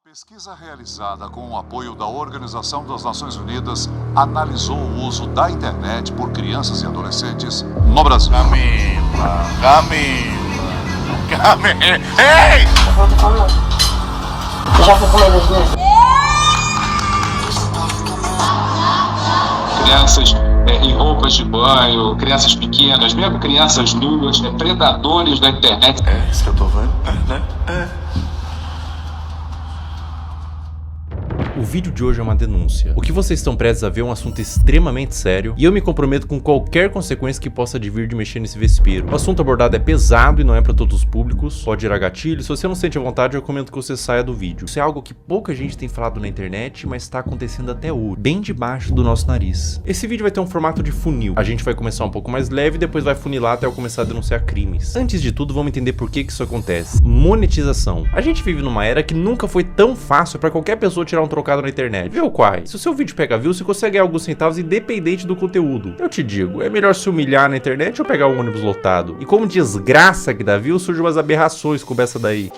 Pesquisa realizada com o apoio da Organização das Nações Unidas analisou o uso da internet por crianças e adolescentes no Brasil. Camila. Ei! Já foi comer das duas? Crianças em roupas de banho, crianças pequenas, mesmo crianças nuas, predadores da internet. É isso que eu tô vendo, né? O vídeo de hoje é uma denúncia. O que vocês estão prestes a ver é um assunto extremamente sério e eu me comprometo com qualquer consequência que possa advir de mexer nesse vespeiro. O assunto abordado é pesado e não é para todos os públicos, pode gerar gatilho. Se você não sente a vontade, eu recomendo que você saia do vídeo. Isso é algo que pouca gente tem falado na internet, mas está acontecendo até hoje, bem debaixo do nosso nariz. Esse vídeo vai ter um formato de funil. A gente vai começar um pouco mais leve e depois vai funilar até eu começar a denunciar crimes. Antes de tudo, vamos entender por que isso acontece. Monetização. A gente vive numa era que nunca foi tão fácil para qualquer pessoa tirar um trocado na internet. Viu, Quai? Se o seu vídeo pega view, você consegue ganhar alguns centavos independente do conteúdo. Eu te digo, é melhor se humilhar na internet ou pegar um ônibus lotado. E como desgraça que dá view, surgem umas aberrações como essa daí.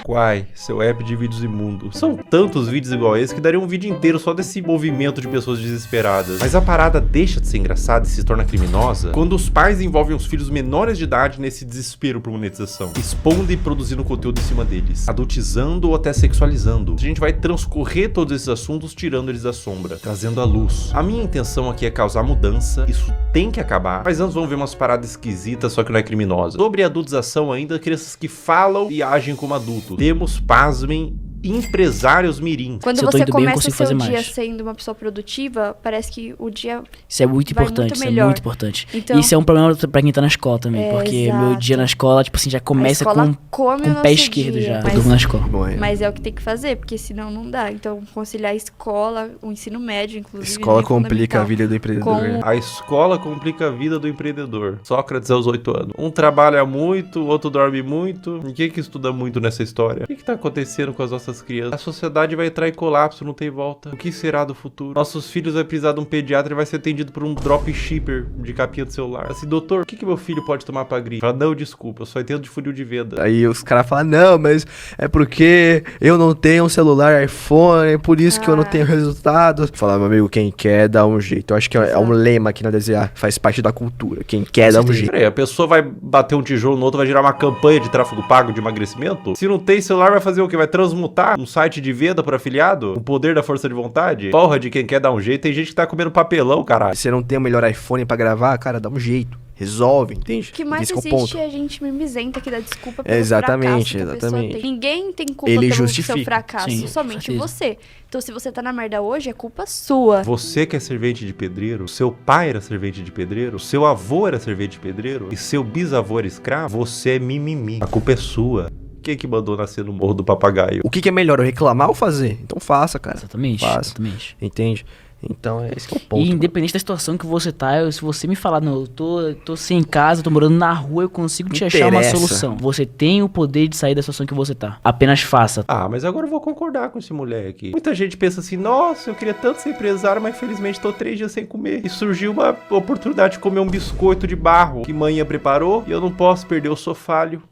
Quai, seu app de vídeos imundo. São tantos vídeos igual esse que daria um vídeo inteiro só desse movimento de pessoas desesperadas. Mas a parada deixa de ser engraçada e se torna criminosa quando os pais envolvem os filhos menores de idade nesse desespero por monetização, expondo e produzindo conteúdo em cima deles, adultizando ou até sexualizando. A gente vai transcorrer todos esses assuntos tirando eles da sombra, trazendo à luz. A minha intenção aqui é causar mudança, isso tem que acabar, mas antes vamos ver umas paradas esquisitas, só que não é criminosa. Sobre a adultização ainda, crianças que falam e agem como adultos. Temos, pasmem, empresários mirins. Quando você começa o seu dia sendo uma pessoa produtiva, parece que o dia isso é muito importante, muito isso melhor. É muito importante. Então, isso é um problema pra quem tá na escola também, porque exato. Meu dia na escola, tipo assim, já começa com o pé esquerdo já. Eu durmo na escola. Mas é o que tem que fazer, porque senão não dá. Então, conciliar a escola, o ensino médio, inclusive. Escola complica a vida do empreendedor. A escola complica a vida do empreendedor. Sócrates aos 8 anos. Um trabalha muito, o outro dorme muito. Ninguém que estuda muito nessa história. O que tá acontecendo com as nossas crianças? A sociedade vai entrar em colapso, não tem volta. O que será do futuro? Nossos filhos vai precisar de um pediatra e vai ser atendido por um dropshipper de capinha do celular. Assim, doutor, o que meu filho pode tomar pra gripe? Fala, não, desculpa, eu só entendo de funil de venda. Aí os caras falam, não, mas é porque eu não tenho um celular iPhone, é por isso que eu não tenho resultado. Falar, meu amigo, quem quer dá um jeito. Eu acho que é um lema aqui na DZA, faz parte da cultura. Quem quer dá um jeito. Peraí, a pessoa vai bater um tijolo no outro, vai gerar uma campanha de tráfego pago de emagrecimento? Se não tem celular, vai fazer o quê? Vai transmutar um site de venda por afiliado? O poder da força de vontade? Porra, de quem quer dar um jeito. Tem gente que tá comendo papelão, caralho. Se você não tem o melhor iPhone pra gravar, cara, dá um jeito. Resolve, entende? O que mais existe é a gente mimizenta que dá desculpa pelo exatamente, fracasso que exatamente. A pessoa tem. Ninguém tem culpa Ele pelo justifica. seu fracasso, Sim, somente você. Então se você tá na merda hoje, é culpa sua. Você que é servente de pedreiro, seu pai era servente de pedreiro, seu avô era servente de pedreiro e seu bisavô era escravo, você é mimimi. A culpa é sua. Quem que mandou nascer no Morro do Papagaio? O que é melhor, eu reclamar ou fazer? Então faça, cara. Exatamente, faça. exatamente. Entende? Então, esse que é o ponto. E independente da situação que você tá, se você me falar, não, eu tô sem casa, tô morando na rua, eu consigo te achar uma solução. Você tem o poder de sair da situação que você tá. Apenas faça. Ah, mas agora eu vou concordar com esse moleque. Muita gente pensa assim, nossa, eu queria tanto ser empresário, mas infelizmente tô 3 dias sem comer. E surgiu uma oportunidade de comer um biscoito de barro que manhã preparou e eu não posso perder, eu sou falho.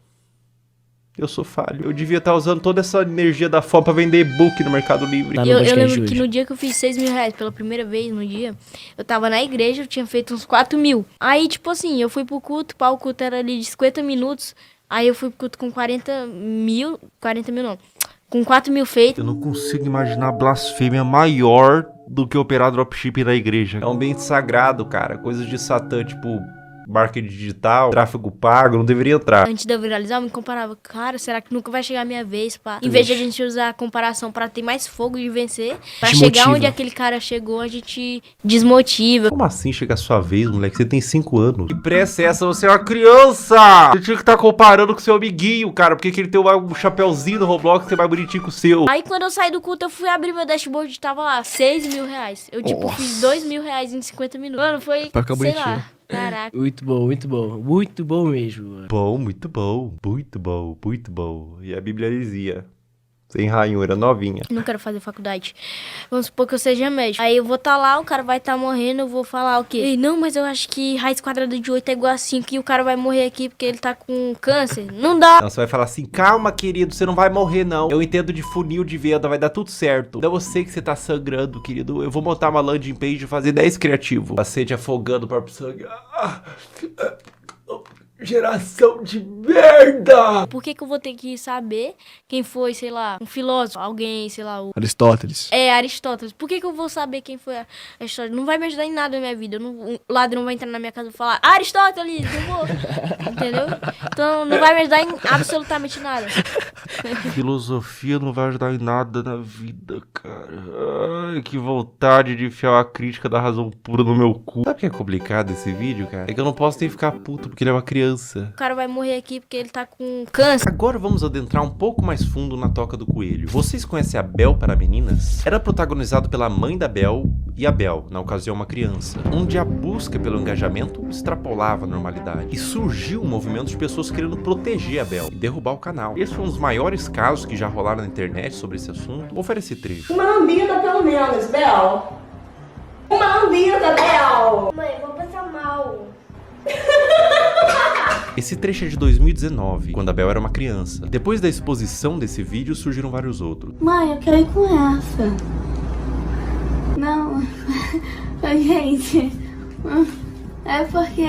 Eu sou falho. Eu devia estar usando toda essa energia da fome pra vender e-book no Mercado Livre. Eu lembro que no dia que eu fiz 6 mil reais pela primeira vez no dia, eu tava na igreja, eu tinha feito uns 4 mil. Aí, tipo assim, eu fui pro culto, o culto era ali de 50 minutos. Aí eu fui pro culto com 40 mil não. Com 4 mil feitos. Eu não consigo imaginar blasfêmia maior do que operar dropshipping na igreja. É um ambiente sagrado, cara. Coisas de Satã, tipo marketing digital, tráfego pago, não deveria entrar. Antes de eu viralizar, eu me comparava, cara, será que nunca vai chegar a minha vez, pá? Em vez de a gente usar a comparação pra ter mais fogo de vencer, pra chegar onde aquele cara chegou, a gente desmotiva. Como assim chega a sua vez, moleque? Você tem 5 anos. Que pressa é essa? Você é uma criança! Você tinha que estar comparando com seu amiguinho, cara, porque ele tem um chapéuzinho no Roblox que é mais bonitinho que o seu. Aí quando eu saí do culto, eu fui abrir meu dashboard e tava lá, 6 mil reais. Eu, tipo, fiz 2 mil reais em 50 minutos. Mano, foi, sei lá. Caraca. Muito bom, muito bom. Muito bom mesmo, mano. Bom, muito bom. Muito bom, muito bom. E a Bíblia dizia, Sem ranhura, novinha. Não quero fazer faculdade. Vamos supor que eu seja médico. Aí eu vou estar lá, o cara vai estar morrendo, eu vou falar o quê? Ei, não, mas eu acho que raiz quadrada de 8 é igual a 5 e o cara vai morrer aqui porque ele tá com câncer. Não dá. Não, você vai falar assim, calma, querido, você não vai morrer, não. Eu entendo de funil de venda, vai dar tudo certo. Então eu sei que você tá sangrando, querido. Eu vou montar uma landing page e fazer 10 criativo. Paciente afogando o próprio sangue. Geração de merda! Por que eu vou ter que saber quem foi, sei lá, um filósofo, alguém, sei lá, o... Aristóteles. Aristóteles. Por que eu vou saber quem foi Aristóteles? Não vai me ajudar em nada na minha vida. O ladrão vai entrar na minha casa e falar, Aristóteles, eu vou. Entendeu? Então não vai me ajudar em absolutamente nada. Filosofia não vai ajudar em nada na vida, cara. Ai, que vontade de enfiar a crítica da razão pura no meu cu. Sabe o que é complicado esse vídeo, cara? É que eu não posso nem ficar puto porque ele é uma criança. O cara vai morrer aqui porque ele tá com câncer. Agora vamos adentrar um pouco mais fundo na Toca do Coelho. Vocês conhecem a Bel para Meninas? Era protagonizado pela mãe da Bel e a Bel, na ocasião uma criança, onde a busca pelo engajamento extrapolava a normalidade. E surgiu um movimento de pessoas querendo proteger a Bel e derrubar o canal. Esse foi um dos maiores casos que já rolaram na internet sobre esse assunto. Confere esse trecho. Uma lambida pelo menos, Bel. Uma lambida, Bel. Mãe, vou passar mal. Esse trecho é de 2019, quando a Bel era uma criança. Depois da exposição desse vídeo, surgiram vários outros. Mãe, eu quero ir com essa. Não, gente, é porque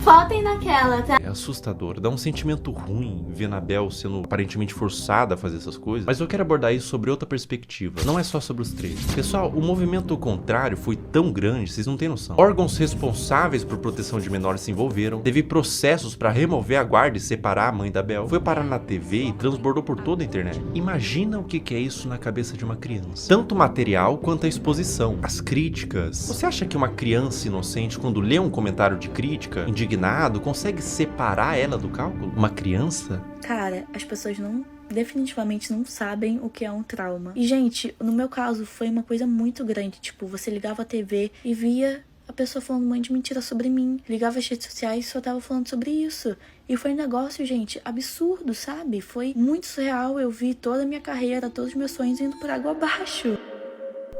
faltem naquela, tá? É assustador, dá um sentimento ruim ver a Bel sendo aparentemente forçada a fazer essas coisas. Mas eu quero abordar isso sobre outra perspectiva, não é só sobre os três. Pessoal, o movimento contrário foi tão grande, vocês não têm noção. Órgãos responsáveis por proteção de menores se envolveram, teve processos para remover a guarda e separar a mãe da Bel, foi parar na TV e transbordou por toda a internet. Imagina o que é isso na cabeça de uma criança. Tanto o material quanto a exposição, as críticas. Você acha que uma criança inocente, quando lê um comentário de crítica, indignado, consegue separar ela do cálculo? Uma criança? Cara, as pessoas definitivamente não sabem o que é um trauma. E, gente, no meu caso, foi uma coisa muito grande. Tipo, você ligava a TV e via a pessoa falando um monte de mentira sobre mim. Ligava as redes sociais e só tava falando sobre isso. E foi um negócio, gente, absurdo, sabe? Foi muito surreal. Eu vi toda a minha carreira, todos os meus sonhos indo por água abaixo.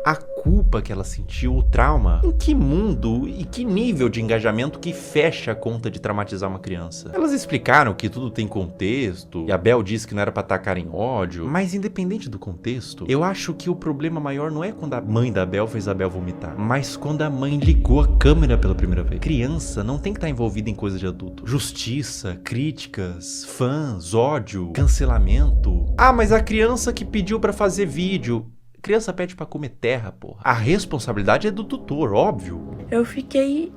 A culpa que ela sentiu, o trauma, em que mundo e que nível de engajamento que fecha a conta de traumatizar uma criança? Elas explicaram que tudo tem contexto, e a Bel disse que não era pra tacar em ódio, mas independente do contexto, eu acho que o problema maior não é quando a mãe da Bel fez a Bel vomitar, mas quando a mãe ligou a câmera pela primeira vez. Criança não tem que estar envolvida em coisa de adulto. Justiça, críticas, fãs, ódio, cancelamento. Ah, mas a criança que pediu pra fazer vídeo... Criança pede pra comer terra, porra. A responsabilidade é do tutor, óbvio. Eu fiquei,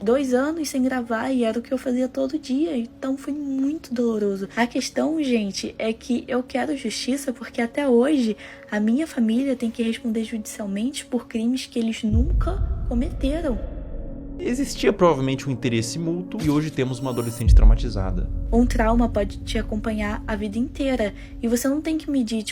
2 anos sem gravar e era o que eu fazia todo dia, então foi muito doloroso. A questão, gente, é que eu quero justiça porque até hoje a minha família tem que responder judicialmente por crimes que eles nunca cometeram. Existia provavelmente um interesse mútuo e hoje temos uma adolescente traumatizada. Um trauma pode te acompanhar a vida inteira e você não tem que medir,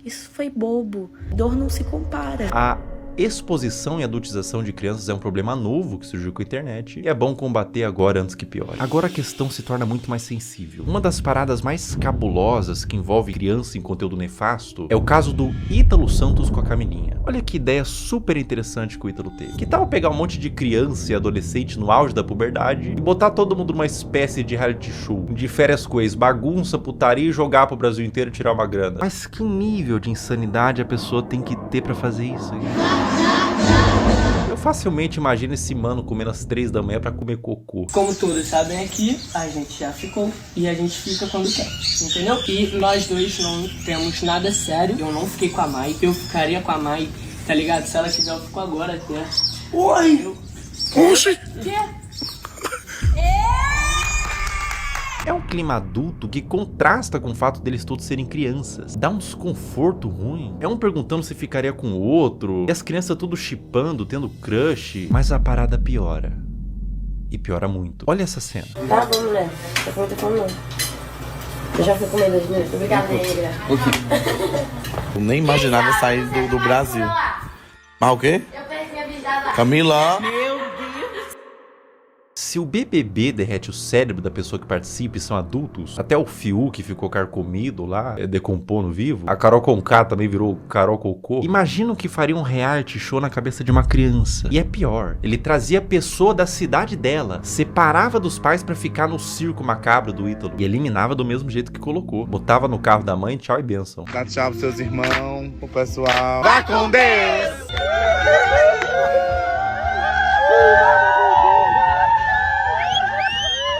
isso foi bobo. Dor não se compara. A exposição e adultização de crianças é um problema novo que surgiu com a internet e é bom combater agora antes que piore. Agora a questão se torna muito mais sensível. Uma das paradas mais cabulosas que envolve criança em conteúdo nefasto é o caso do Ítalo Santos com a Camilinha. Olha que ideia super interessante que o Ítalo teve. Que tal pegar um monte de criança e adolescente no auge da puberdade e botar todo mundo numa espécie de reality show, de férias com ex, bagunça, putaria e jogar pro Brasil inteiro e tirar uma grana? Mas que nível de insanidade a pessoa tem que ter pra fazer isso? Eu facilmente imagino esse mano comendo às 3 da manhã pra comer cocô. Como todos sabem aqui, a gente já ficou e a gente fica quando quer, entendeu? E nós dois não temos nada sério. Eu não fiquei com a Mai, eu ficaria com a Mai, tá ligado? Se ela quiser, eu fico agora até. Oi! Oxi! É um clima adulto que contrasta com o fato deles todos serem crianças. Dá um desconforto ruim. É um perguntando se ficaria com o outro. E as crianças tudo chipando, tendo crush. Mas a parada piora. E piora muito. Olha essa cena. Tá bom, mulher. Tá com muita fome, não. Eu já fui comer 2 minutos. Obrigada, negra. Eu nem imaginava sair do Brasil. Mas o quê? Camila! Se Se o BBB derrete o cérebro da pessoa que participa e são adultos, até o Fiuk que ficou carcomido lá, decompondo vivo, a Carol Conká também virou Carol Cocô. Imagina o que faria um reality show na cabeça de uma criança. E é pior, ele trazia a pessoa da cidade dela, separava dos pais pra ficar no circo macabro do Ítalo e eliminava do mesmo jeito que colocou. Botava no carro da mãe, tchau e bênção. Dá tchau pros seus irmãos, pro pessoal. Vai com Deus!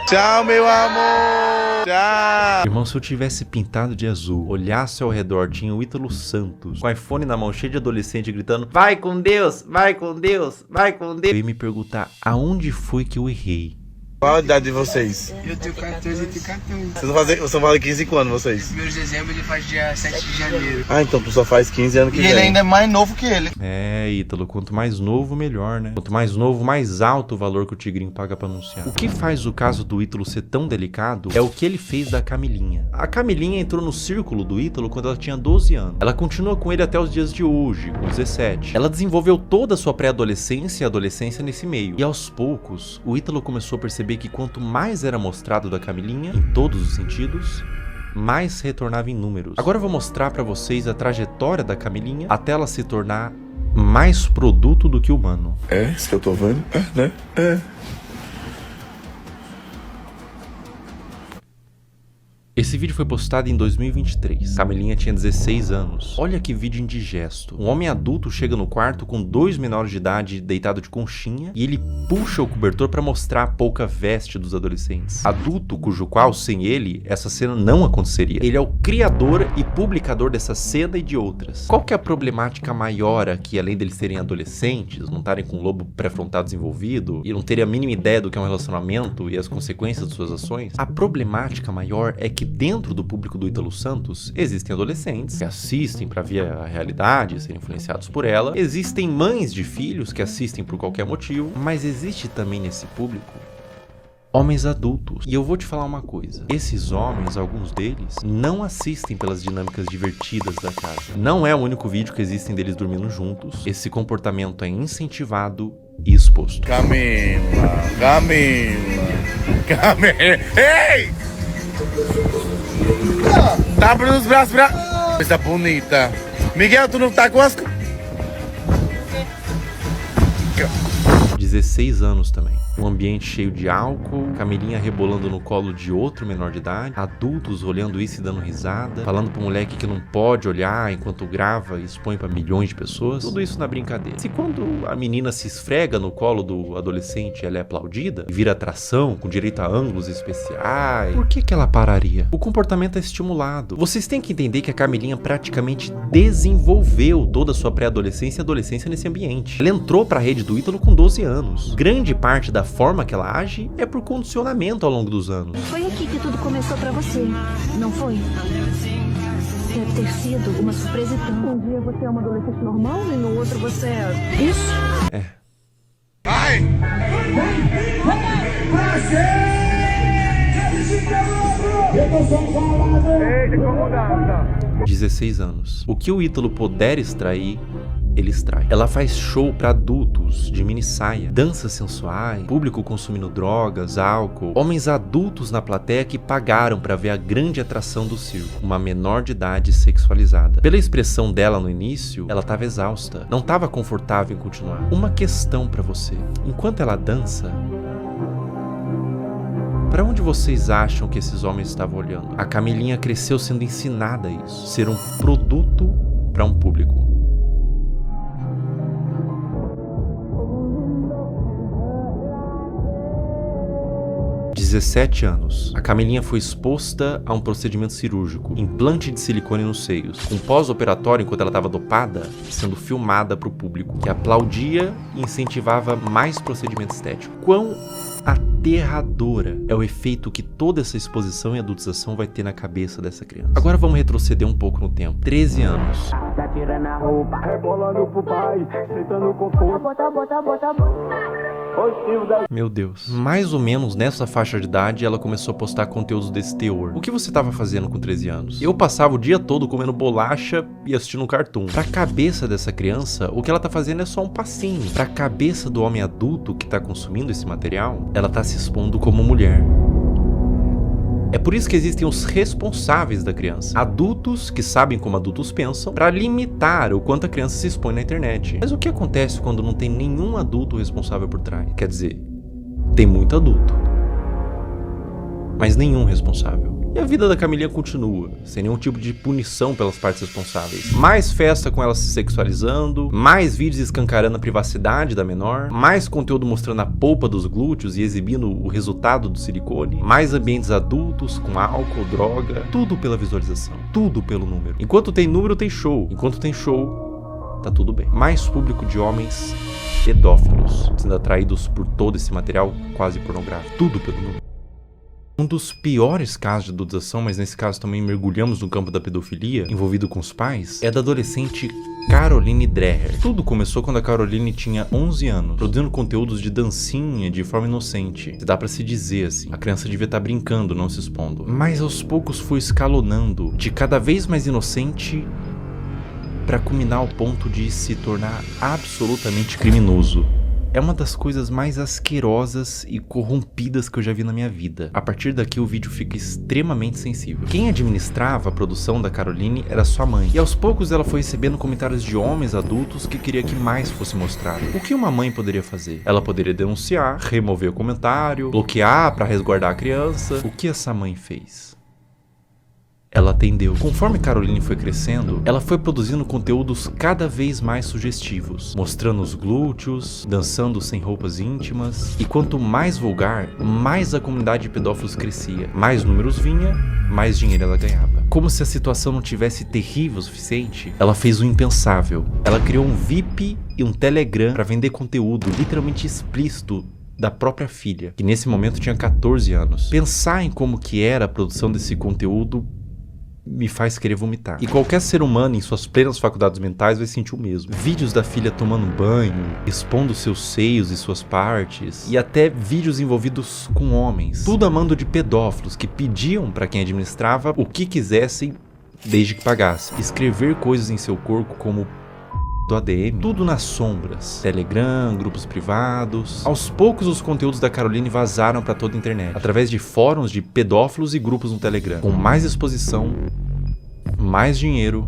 Tchau, meu amor! Tchau! Irmão, se eu tivesse pintado de azul, olhasse ao redor, tinha o Ítalo Santos, com o iPhone na mão, cheio de adolescente, gritando: vai com Deus, vai com Deus, vai com Deus. Eu ia me perguntar, aonde foi que eu errei? Qual a idade de vocês? Eu tenho 14, eu tenho 14. Vocês vão fazer 15 quando, vocês? Meu dezembro ele faz dia 7 de janeiro. Ah, então tu só faz 15 anos que vem. E ele ainda é mais novo que ele. É, Ítalo, quanto mais novo, melhor, né? Quanto mais novo, mais alto o valor que o Tigrinho paga pra anunciar. O que faz o caso do Ítalo ser tão delicado é o que ele fez da Camilinha. A Camilinha entrou no círculo do Ítalo quando ela tinha 12 anos. Ela continua com ele até os dias de hoje, com 17. Ela desenvolveu toda a sua pré-adolescência e adolescência nesse meio. E aos poucos, o Ítalo começou a perceber que quanto mais era mostrado da Camilinha, em todos os sentidos, mais retornava em números. Agora eu vou mostrar pra vocês a trajetória da Camilinha até ela se tornar mais produto do que humano. É isso que eu tô vendo? É, né? É. Esse vídeo foi postado em 2023. Camilinha tinha 16 anos. Olha que vídeo indigesto. Um homem adulto chega no quarto com 2 menores de idade deitado de conchinha e ele puxa o cobertor para mostrar a pouca veste dos adolescentes. Adulto cujo qual, sem ele, essa cena não aconteceria. Ele é o criador e publicador dessa cena e de outras. Qual que é a problemática maior aqui, além deles serem adolescentes, não estarem com o lobo pré-frontal desenvolvido e não terem a mínima ideia do que é um relacionamento e as consequências de suas ações? A problemática maior é que dentro do público do Ítalo Santos existem adolescentes que assistem para ver a realidade, serem influenciados por ela. Existem mães de filhos que assistem por qualquer motivo, mas existe também nesse público homens adultos. E eu vou te falar uma coisa, esses homens, alguns deles, não assistem pelas dinâmicas divertidas da casa. Não é o único vídeo que existem deles dormindo juntos. Esse comportamento é incentivado e exposto. Camila, ei! Tá abrindo os braços pra... Coisa bonita. Miguel, tu não tá com as... 16 anos também. Um ambiente cheio de álcool, Camilinha rebolando no colo de outro menor de idade, adultos olhando isso e dando risada, falando pro moleque que não pode olhar enquanto grava e expõe pra milhões de pessoas. Tudo isso na brincadeira. Se quando a menina se esfrega no colo do adolescente, ela é aplaudida e vira atração com direito a ângulos especiais, por que ela pararia? O comportamento é estimulado. Vocês têm que entender que a Camilinha praticamente desenvolveu toda a sua pré-adolescência e adolescência nesse ambiente. Ela entrou pra rede do Ítalo com 12 anos. Grande parte da forma que ela age é por condicionamento ao longo dos anos. Foi aqui que tudo começou pra você, não foi? Deve ter sido uma surpresa e tanto. Um dia você é uma adolescente normal e no outro você é... isso? É. Vai! 16 anos. O que o Ítalo puder extrair, ele extrai. Ela faz show pra adultos, de mini saia, danças sensuais, público consumindo drogas, álcool, homens adultos na plateia que pagaram pra ver a grande atração do circo, uma menor de idade sexualizada. Pela expressão dela no início, ela tava exausta, não tava confortável em continuar. Uma questão pra você, enquanto ela dança, para onde vocês acham que esses homens estavam olhando? A Camilinha cresceu sendo ensinada a isso, ser um produto para um público. Aos 17 anos, a Camilinha foi exposta a um procedimento cirúrgico, implante de silicone nos seios, um pós-operatório enquanto ela estava dopada, sendo filmada para o público, que aplaudia e incentivava mais procedimento estético. Quão aterradora é o efeito que toda essa exposição e adultização vai ter na cabeça dessa criança. Agora vamos retroceder um pouco no tempo. 13 anos. Tá tirando a roupa, rebolando pro pai, sentando com força. Bota. Meu Deus. Mais ou menos nessa faixa de idade, ela começou a postar conteúdos desse teor. O que você tava fazendo com 13 anos? Eu passava o dia todo comendo bolacha e assistindo um cartoon. Pra cabeça dessa criança, o que ela tá fazendo é só um passinho. Pra cabeça do homem adulto que tá consumindo esse material, ela tá se expondo como mulher. É por isso que existem os responsáveis da criança. Adultos que sabem como adultos pensam para limitar o quanto a criança se expõe na internet. Mas o que acontece quando não tem nenhum adulto responsável por trás? Quer dizer, tem muito adulto, mas nenhum responsável. E a vida da Camilinha continua, sem nenhum tipo de punição pelas partes responsáveis. Mais festa com ela se sexualizando, mais vídeos escancarando a privacidade da menor, mais conteúdo mostrando a polpa dos glúteos e exibindo o resultado do silicone, mais ambientes adultos com álcool, droga, tudo pela visualização, tudo pelo número. Enquanto tem número, tem show. Enquanto tem show, tá tudo bem. Mais público de homens pedófilos, sendo atraídos por todo esse material quase pornográfico, tudo pelo número. Um dos piores casos de adultização, mas nesse caso também mergulhamos no campo da pedofilia, envolvido com os pais, é da adolescente Caroline Dreher. Tudo começou quando a Caroline tinha 11 anos, produzindo conteúdos de dancinha de forma inocente. Dá pra se dizer assim, a criança devia estar brincando, não se expondo. Mas aos poucos foi escalonando, de cada vez mais inocente, pra culminar ao ponto de se tornar absolutamente criminoso. É uma das coisas mais asquerosas e corrompidas que eu já vi na minha vida. A partir daqui o vídeo fica extremamente sensível. Quem administrava a produção da Caroline era sua mãe. E aos poucos ela foi recebendo comentários de homens adultos que queria que mais fosse mostrado. O que uma mãe poderia fazer? Ela poderia denunciar, remover o comentário, bloquear para resguardar a criança. O que essa mãe fez? Ela atendeu. Conforme Caroline foi crescendo, ela foi produzindo conteúdos cada vez mais sugestivos, mostrando os glúteos, dançando sem roupas íntimas, e quanto mais vulgar, mais a comunidade de pedófilos crescia. Mais números vinha, mais dinheiro ela ganhava. Como se a situação não tivesse terrível o suficiente, ela fez o impensável. Ela criou um VIP e um Telegram para vender conteúdo literalmente explícito da própria filha, que nesse momento tinha 14 anos. Pensar em como que era a produção desse conteúdo me faz querer vomitar. E qualquer ser humano em suas plenas faculdades mentais vai sentir o mesmo. Vídeos da filha tomando banho, expondo seus seios e suas partes, e até vídeos envolvidos com homens. Tudo a mando de pedófilos que pediam para quem administrava o que quisessem desde que pagasse. Escrever coisas em seu corpo como do ADM, tudo nas sombras. Telegram, grupos privados. Aos poucos os conteúdos da Caroline vazaram para toda a internet, através de fóruns de pedófilos e grupos no Telegram, com mais exposição, mais dinheiro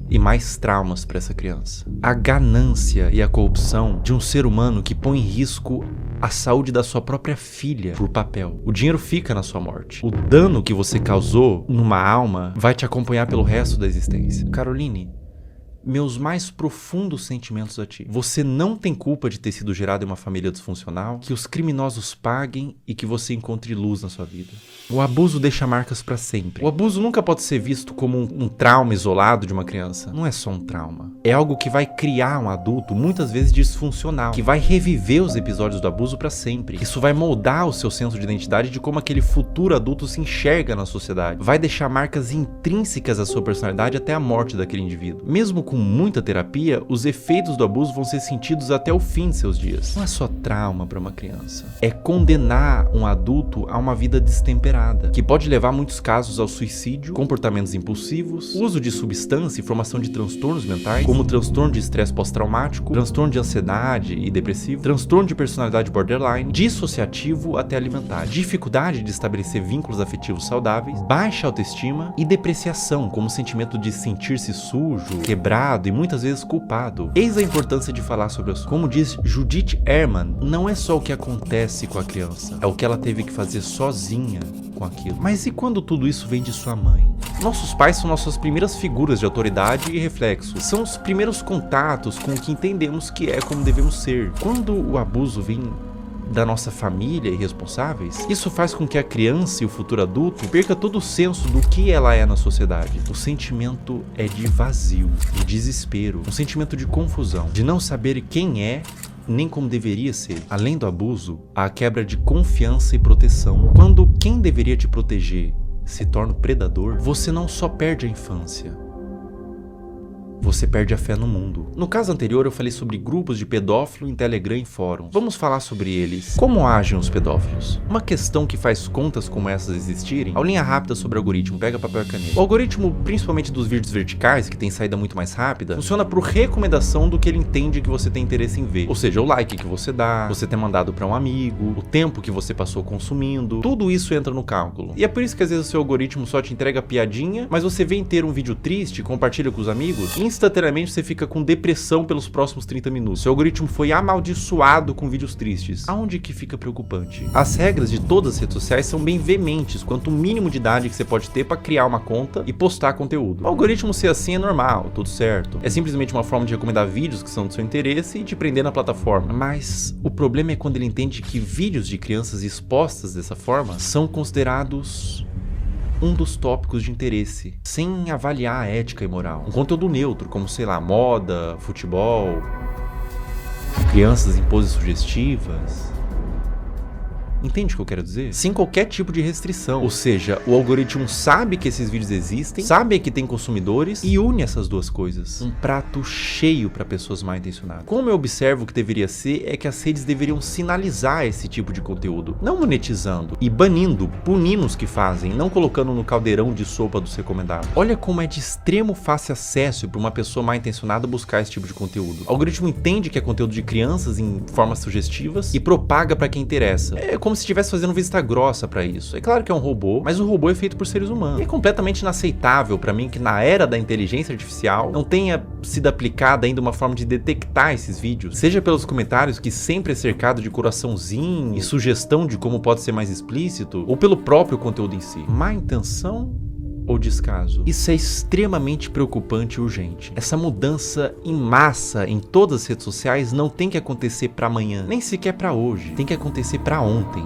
e mais traumas para essa criança. A ganância e a corrupção de um ser humano que põe em risco a saúde da sua própria filha por papel. O dinheiro fica na sua morte. O dano que você causou numa alma vai te acompanhar pelo resto da existência. Caroline, meus mais profundos sentimentos a ti. Você não tem culpa de ter sido gerado em uma família disfuncional, que os criminosos paguem e que você encontre luz na sua vida. O abuso deixa marcas pra sempre. O abuso nunca pode ser visto como um trauma isolado de uma criança. Não é só um trauma. É algo que vai criar um adulto, muitas vezes disfuncional, que vai reviver os episódios do abuso pra sempre. Isso vai moldar o seu senso de identidade de como aquele futuro adulto se enxerga na sociedade. Vai deixar marcas intrínsecas à sua personalidade até a morte daquele indivíduo. Mesmo com muita terapia, os efeitos do abuso vão ser sentidos até o fim de seus dias. Não é só trauma para uma criança. É condenar um adulto a uma vida destemperada, que pode levar em muitos casos ao suicídio, comportamentos impulsivos, uso de substância e formação de transtornos mentais, como transtorno de estresse pós-traumático, transtorno de ansiedade e depressivo, transtorno de personalidade borderline, dissociativo até alimentar, dificuldade de estabelecer vínculos afetivos saudáveis, baixa autoestima e depreciação, como sentimento de sentir-se sujo, quebrado e muitas vezes culpado. Eis a importância de falar sobre isso. Como diz Judith Herman, não é só o que acontece com a criança, é o que ela teve que fazer sozinha com aquilo. Mas e quando tudo isso vem de sua mãe? Nossos pais são nossas primeiras figuras de autoridade e reflexo. São os primeiros contatos com o que entendemos que é como devemos ser. Quando o abuso vem da nossa família e responsáveis, isso faz com que a criança e o futuro adulto perca todo o senso do que ela é na sociedade. O sentimento é de vazio, de desespero, um sentimento de confusão, de não saber quem é nem como deveria ser. Além do abuso, há a quebra de confiança e proteção. Quando quem deveria te proteger se torna o predador, você não só perde a infância, você perde a fé no mundo. No caso anterior eu falei sobre grupos de pedófilo em Telegram e fóruns. Vamos falar sobre eles. Como agem os pedófilos? Uma questão que faz contas como essas existirem, aulinha rápida sobre o algoritmo, pega papel e caneta. O algoritmo, principalmente dos vídeos verticais, que tem saída muito mais rápida, funciona por recomendação do que ele entende que você tem interesse em ver. Ou seja, o like que você dá, você ter mandado para um amigo, o tempo que você passou consumindo, tudo isso entra no cálculo. E é por isso que às vezes o seu algoritmo só te entrega piadinha, mas você vê inteiro um vídeo triste, compartilha com os amigos, instantaneamente você fica com depressão pelos próximos 30 minutos. Seu algoritmo foi amaldiçoado com vídeos tristes. Aonde que fica preocupante? As regras de todas as redes sociais são bem veementes quanto o mínimo de idade que você pode ter para criar uma conta e postar conteúdo. O algoritmo ser assim é normal, tudo certo. É simplesmente uma forma de recomendar vídeos que são do seu interesse e te prender na plataforma. Mas o problema é quando ele entende que vídeos de crianças expostas dessa forma são considerados um dos tópicos de interesse, sem avaliar a ética e moral. Um conteúdo neutro, como, sei lá, moda, futebol, crianças em poses sugestivas. Entende o que eu quero dizer? Sem qualquer tipo de restrição. Ou seja, o algoritmo sabe que esses vídeos existem, sabe que tem consumidores e une essas duas coisas. Um prato cheio para pessoas mal intencionadas. Como eu observo que deveria ser, é que as redes deveriam sinalizar esse tipo de conteúdo, não monetizando e banindo, punindo os que fazem, não colocando no caldeirão de sopa dos recomendados. Olha como é de extremo fácil acesso para uma pessoa mal intencionada buscar esse tipo de conteúdo. O algoritmo entende que é conteúdo de crianças em formas sugestivas e propaga para quem interessa. É como se estivesse fazendo vista grossa pra isso. É claro que é um robô, mas o robô é feito por seres humanos. E é completamente inaceitável pra mim que na era da inteligência artificial não tenha sido aplicada ainda uma forma de detectar esses vídeos, seja pelos comentários que sempre é cercado de coraçãozinho e sugestão de como pode ser mais explícito, ou pelo próprio conteúdo em si. Má intenção ou descaso? Isso é extremamente preocupante e urgente. Essa mudança em massa em todas as redes sociais não tem que acontecer para amanhã, nem sequer para hoje. Tem que acontecer para ontem.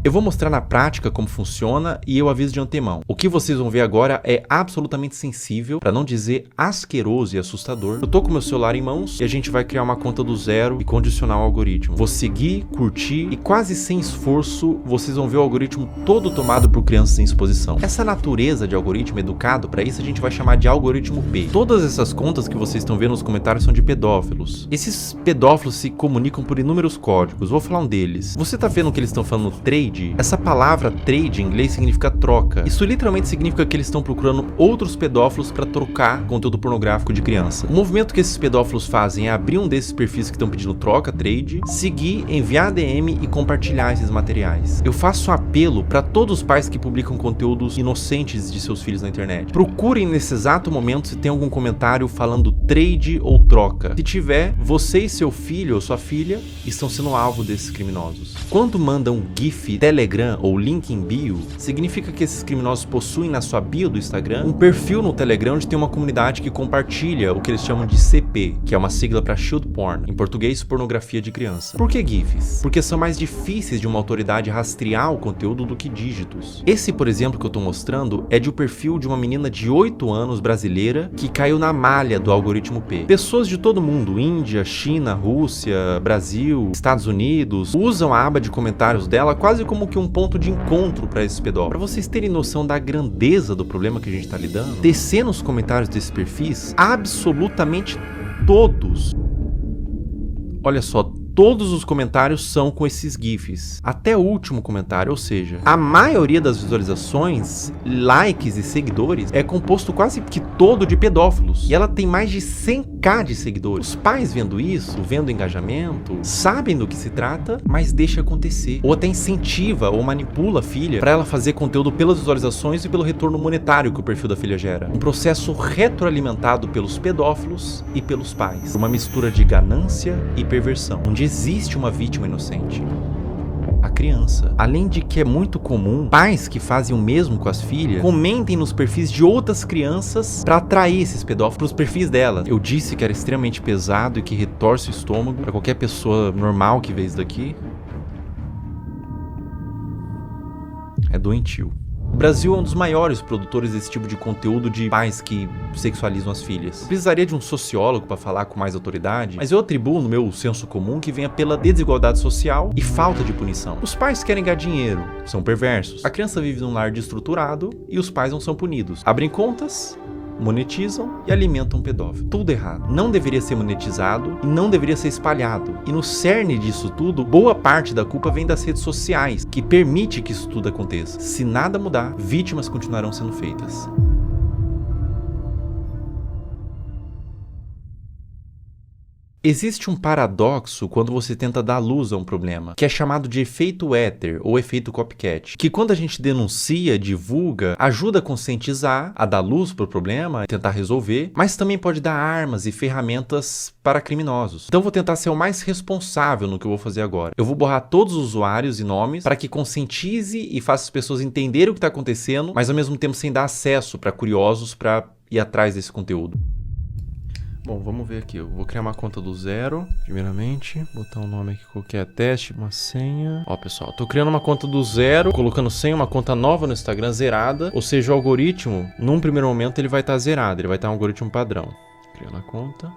Eu vou mostrar na prática como funciona e eu aviso de antemão. O que vocês vão ver agora é absolutamente sensível, para não dizer asqueroso e assustador. Eu tô com meu celular em mãos e a gente vai criar uma conta do zero e condicionar o algoritmo. Vou seguir, curtir e quase sem esforço vocês vão ver o algoritmo todo tomado por crianças em exposição. Essa natureza de algoritmo educado, para isso a gente vai chamar de algoritmo P. Todas essas contas que vocês estão vendo nos comentários são de pedófilos. Esses pedófilos se comunicam por inúmeros códigos. Vou falar um deles. Você tá vendo que eles estão falando trade? Essa palavra trade em inglês significa troca. Isso literalmente significa que eles estão procurando outros pedófilos para trocar conteúdo pornográfico de criança. O movimento que esses pedófilos fazem é abrir um desses perfis que estão pedindo troca, trade, seguir, enviar DM e compartilhar esses materiais. Eu faço um apelo para todos os pais que publicam conteúdos inocentes de seus filhos na internet. Procurem nesse exato momento se tem algum comentário falando trade ou troca. Se tiver, você e seu filho ou sua filha estão sendo alvo desses criminosos. Quando mandam um GIF Telegram ou link em bio, significa que esses criminosos possuem na sua bio do Instagram um perfil no Telegram onde tem uma comunidade que compartilha o que eles chamam de CP, que é uma sigla para Child Porn, em português pornografia de criança. Por que GIFs? Porque são mais difíceis de uma autoridade rastrear o conteúdo do que dígitos. Esse, por exemplo, que eu tô mostrando é de um perfil de uma menina de 8 anos brasileira que caiu na malha do algoritmo P. Pessoas de todo mundo, Índia, China, Rússia, Brasil, Estados Unidos, usam a aba de comentários dela quase como que um ponto de encontro para esses pedófilos. Para vocês terem noção da grandeza do problema que a gente tá lidando, descer nos comentários desses perfis, absolutamente todos, olha só, todos os comentários são com esses GIFs. Até o último comentário, ou seja, a maioria das visualizações, likes e seguidores é composto quase que todo de pedófilos. E ela tem mais de 100k de seguidores. Os pais vendo isso, vendo engajamento, sabem do que se trata, mas deixa acontecer. Ou até incentiva ou manipula a filha para ela fazer conteúdo pelas visualizações e pelo retorno monetário que o perfil da filha gera. Um processo retroalimentado pelos pedófilos e pelos pais. Uma mistura de ganância e perversão, onde existe uma vítima inocente, a criança. Além de que é muito comum pais que fazem o mesmo com as filhas comentem nos perfis de outras crianças para atrair esses pedófilos para os perfis delas. Eu disse que era extremamente pesado e que retorce o estômago para qualquer pessoa normal que vê isso daqui. É doentio. O Brasil é um dos maiores produtores desse tipo de conteúdo de pais que sexualizam as filhas. Eu precisaria de um sociólogo para falar com mais autoridade, mas eu atribuo no meu senso comum que venha pela desigualdade social e falta de punição. Os pais querem ganhar dinheiro, são perversos. A criança vive num lar destruturado e os pais não são punidos. Abrem contas monetizam e alimentam um pedófilo. Tudo errado. Não deveria ser monetizado e não deveria ser espalhado. E no cerne disso tudo, boa parte da culpa vem das redes sociais, que permite que isso tudo aconteça. Se nada mudar, vítimas continuarão sendo feitas. Existe um paradoxo quando você tenta dar luz a um problema, que é chamado de efeito éter ou efeito copycat, que quando a gente denuncia, divulga, ajuda a conscientizar, a dar luz para o problema, tentar resolver, mas também pode dar armas e ferramentas para criminosos. Então vou tentar ser o mais responsável no que eu vou fazer agora. Eu vou borrar todos os usuários e nomes para que conscientize e faça as pessoas entenderem o que está acontecendo, mas ao mesmo tempo sem dar acesso para curiosos para ir atrás desse conteúdo. Bom, vamos ver aqui. Eu vou criar uma conta do zero, primeiramente. Botar um nome aqui qualquer, teste, uma senha. Ó, pessoal, tô criando uma conta do zero, colocando senha, uma conta nova no Instagram, zerada. Ou seja, o algoritmo, num primeiro momento, ele vai estar zerado. Ele vai estar um algoritmo padrão. Criando a conta.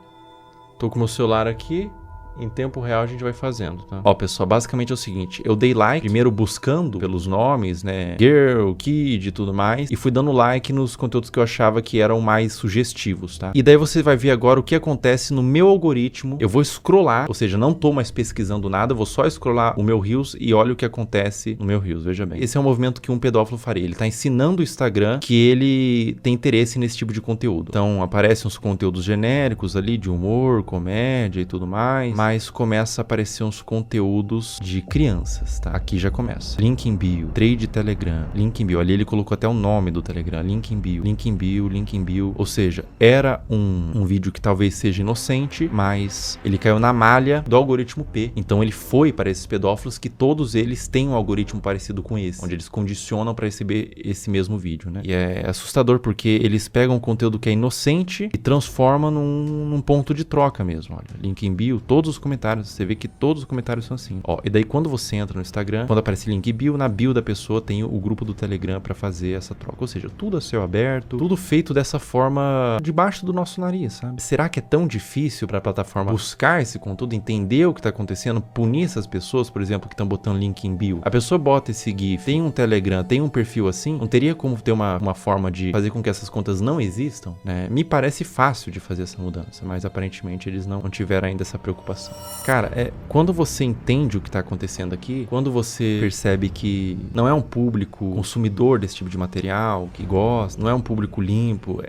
Tô com o meu celular aqui. Em tempo real a gente vai fazendo, tá? Ó, pessoal, basicamente é o seguinte. Eu dei like, primeiro buscando pelos nomes, né? Girl, Kid e tudo mais. E fui dando like nos conteúdos que eu achava que eram mais sugestivos, tá? E daí você vai ver agora o que acontece no meu algoritmo. Eu vou scrollar, ou seja, não tô mais pesquisando nada. Eu vou só scrollar o meu Reels e olha o que acontece no meu Reels, veja bem. Esse é um movimento que um pedófilo faria. Ele tá ensinando o Instagram que ele tem interesse nesse tipo de conteúdo. Então, aparecem uns conteúdos genéricos ali de humor, comédia e tudo mais. Mas começa a aparecer uns conteúdos de crianças, tá? Aqui já começa. Link em bio, trade Telegram, link em bio. Ali ele colocou até o nome do Telegram, link em bio, link em bio, link em bio. Ou seja, era um vídeo que talvez seja inocente, mas ele caiu na malha do algoritmo P. Então ele foi para esses pedófilos que todos eles têm um algoritmo parecido com esse, onde eles condicionam para receber esse mesmo vídeo, né? E é assustador porque eles pegam um conteúdo que é inocente e transformam num ponto de troca mesmo. Olha, link em bio, todos os comentários, você vê que todos os comentários são assim. Ó, e daí quando você entra no Instagram, quando aparece link bio, na bio da pessoa tem o grupo do Telegram pra fazer essa troca. Ou seja, tudo a céu aberto, tudo feito dessa forma debaixo do nosso nariz, sabe? Será que é tão difícil pra plataforma buscar esse conteúdo, entender o que tá acontecendo, punir essas pessoas, por exemplo, que estão botando link em bio? A pessoa bota esse GIF, tem um Telegram, tem um perfil assim, não teria como ter uma forma de fazer com que essas contas não existam, né? Me parece fácil de fazer essa mudança, mas aparentemente eles não tiveram ainda essa preocupação. Cara, quando você entende o que está acontecendo aqui, quando você percebe que não é um público consumidor desse tipo de material, que gosta, não é um público limpo,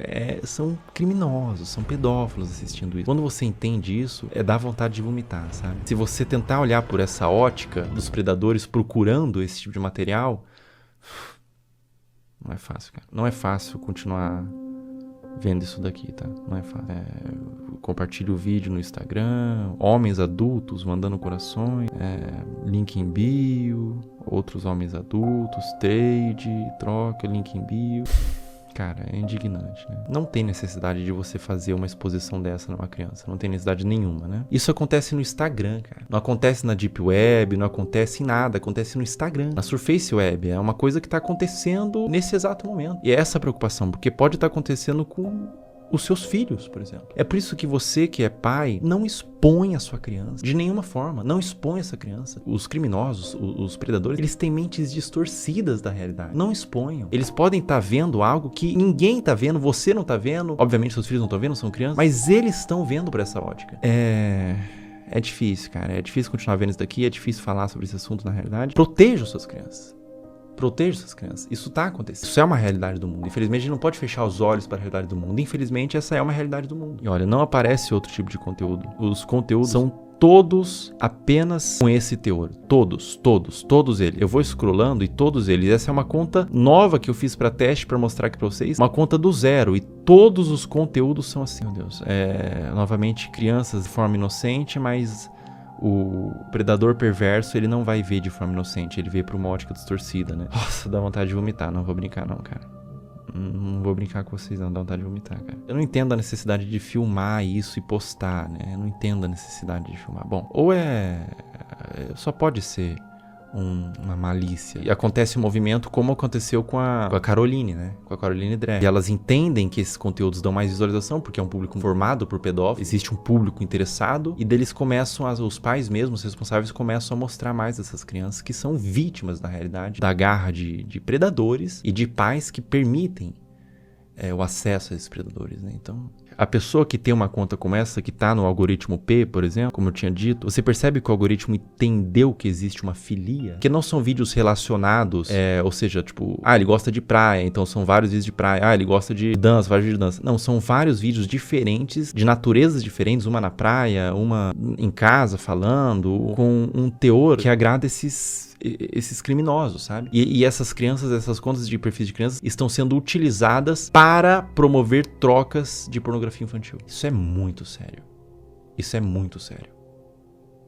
são criminosos, são pedófilos assistindo isso. Quando você entende isso, dá vontade de vomitar, sabe? Se você tentar olhar por essa ótica dos predadores procurando esse tipo de material, não é fácil, cara. Não é fácil continuar vendo isso daqui, tá? Não é fácil. Compartilhe o vídeo no Instagram, homens adultos mandando corações, link em bio, outros homens adultos, trade, troca, link em bio. Cara, é indignante, né? Não tem necessidade de você fazer uma exposição dessa numa criança. Não tem necessidade nenhuma, né? Isso acontece no Instagram, cara. Não acontece na Deep Web, não acontece em nada. Acontece no Instagram, na Surface Web. É uma coisa que tá acontecendo nesse exato momento. E é essa preocupação, porque pode estar acontecendo com os seus filhos, por exemplo. É por isso que você, que é pai, não expõe a sua criança. De nenhuma forma. Não expõe essa criança. Os criminosos, os predadores, eles têm mentes distorcidas da realidade. Não exponham. Eles podem estar vendo algo que ninguém está vendo, você não está vendo. Obviamente, seus filhos não estão vendo, são crianças. Mas eles estão vendo por essa ótica. É difícil, cara. É difícil continuar vendo isso daqui. É difícil falar sobre esse assunto na realidade. Proteja suas crianças. Proteja essas crianças. Isso tá acontecendo. Isso é uma realidade do mundo. Infelizmente, a gente não pode fechar os olhos para a realidade do mundo. Infelizmente, essa é uma realidade do mundo. E olha, não aparece outro tipo de conteúdo. Os conteúdos são todos apenas com esse teor. Todos eles. Eu vou scrollando e todos eles. Essa é uma conta nova que eu fiz para teste, para mostrar aqui para vocês. Uma conta do zero. E todos os conteúdos são assim. Meu Deus. Novamente, crianças de forma inocente, mas o predador perverso, ele não vai ver de forma inocente, ele vê por uma ótica distorcida, né? Nossa, dá vontade de vomitar, não vou brincar não, cara. Não vou brincar com vocês não, dá vontade de vomitar, cara. Eu não entendo a necessidade de filmar isso e postar, né? Eu não entendo a necessidade de filmar. Bom, ou só pode ser uma malícia. E acontece um movimento como aconteceu com a Caroline, né? Com a Caroline Dre. E elas entendem que esses conteúdos dão mais visualização, porque é um público formado por pedófilos, existe um público interessado, e deles começam, os pais mesmos, os responsáveis, começam a mostrar mais dessas crianças que são vítimas, na realidade, da garra de predadores e de pais que permitem o acesso a esses predadores, né? Então, a pessoa que tem uma conta como essa, que tá no algoritmo P, por exemplo, como eu tinha dito, você percebe que o algoritmo entendeu que existe uma filia, que não são vídeos relacionados, ou seja, tipo, ele gosta de praia, então são vários vídeos de praia, ele gosta de dança, vários vídeos de dança. Não, são vários vídeos diferentes, de naturezas diferentes, uma na praia, uma em casa falando, com um teor que agrada esses criminosos, sabe? E essas crianças, essas contas de perfis de crianças estão sendo utilizadas para promover trocas de pornografia infantil. Isso é muito sério. Isso é muito sério.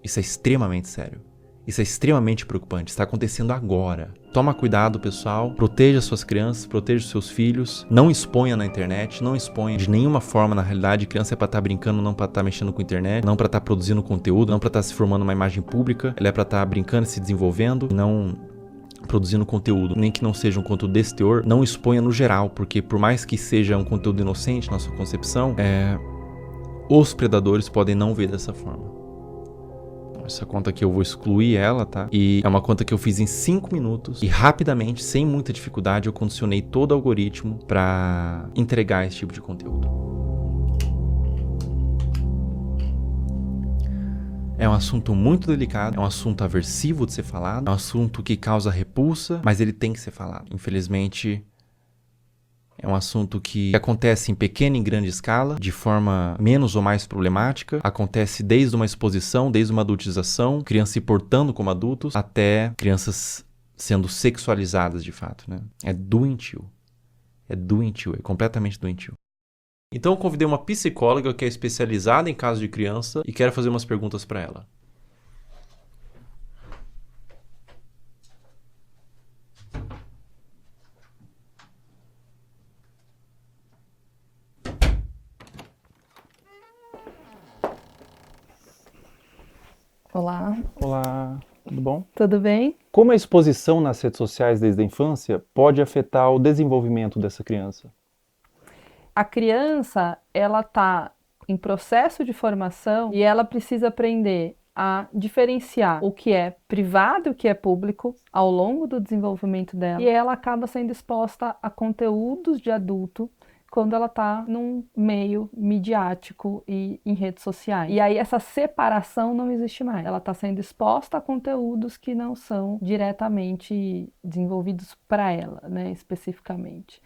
Isso é extremamente sério. Isso é extremamente preocupante. Está acontecendo agora. Toma cuidado, pessoal. Proteja suas crianças, proteja seus filhos. Não exponha na internet, não exponha de nenhuma forma na realidade. Criança é pra estar brincando, não pra estar mexendo com a internet, não pra estar produzindo conteúdo, não pra estar se formando uma imagem pública. Ela é pra estar brincando e se desenvolvendo, não produzindo conteúdo, nem que não seja um conteúdo desse teor. Não exponha no geral, porque por mais que seja um conteúdo inocente na sua concepção, os predadores podem não ver dessa forma. Essa conta aqui eu vou excluir ela, tá? E é uma conta que eu fiz em 5 minutos e rapidamente, sem muita dificuldade, eu condicionei todo o algoritmo para entregar esse tipo de conteúdo. É um assunto muito delicado, é um assunto aversivo de ser falado, é um assunto que causa repulsa, mas ele tem que ser falado. Infelizmente, é um assunto que acontece em pequena e grande escala, de forma menos ou mais problemática. Acontece desde uma exposição, desde uma adultização, crianças se portando como adultos, até crianças sendo sexualizadas de fato, né? É doentio. É doentio, é completamente doentio. Então eu convidei uma psicóloga que é especializada em casos de criança e quero fazer umas perguntas para ela. Olá. Olá, tudo bom? Tudo bem? Como a exposição nas redes sociais desde a infância pode afetar o desenvolvimento dessa criança? A criança, ela está em processo de formação e ela precisa aprender a diferenciar o que é privado e o que é público ao longo do desenvolvimento dela. E ela acaba sendo exposta a conteúdos de adulto quando ela está num meio midiático e em redes sociais. E aí essa separação não existe mais. Ela está sendo exposta a conteúdos que não são diretamente desenvolvidos para ela, né, especificamente.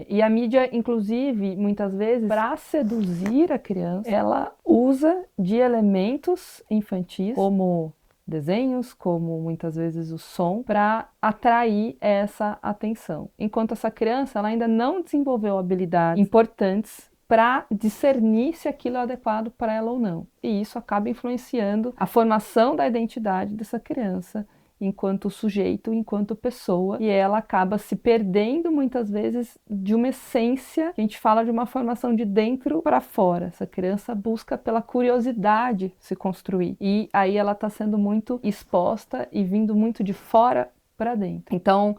E a mídia, inclusive, muitas vezes, para seduzir a criança, ela usa de elementos infantis, como desenhos, como muitas vezes o som, para atrair essa atenção. Enquanto essa criança ela ainda não desenvolveu habilidades importantes para discernir se aquilo é adequado para ela ou não. E isso acaba influenciando a formação da identidade dessa criança enquanto sujeito, enquanto pessoa, e ela acaba se perdendo muitas vezes de uma essência, a gente fala de uma formação de dentro para fora. Essa criança busca pela curiosidade se construir, e aí ela está sendo muito exposta e vindo muito de fora para dentro. Então,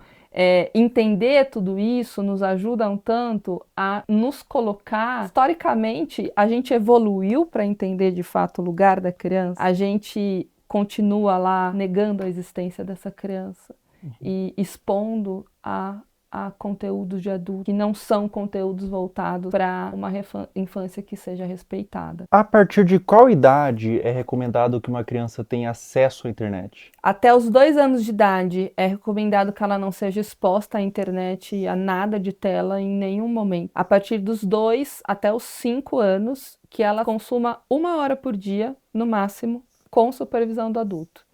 entender tudo isso nos ajuda um tanto a nos colocar. Historicamente, a gente evoluiu para entender de fato o lugar da criança, a gente continua lá negando a existência dessa criança e expondo a conteúdos de adulto que não são conteúdos voltados para uma infância que seja respeitada. A partir de qual idade é recomendado que uma criança tenha acesso à internet? Até os 2 anos de idade é recomendado que ela não seja exposta à internet, a nada de tela em nenhum momento. A partir dos 2 até os 5 anos, que ela consuma 1 hora por dia, no máximo, com supervisão do adulto.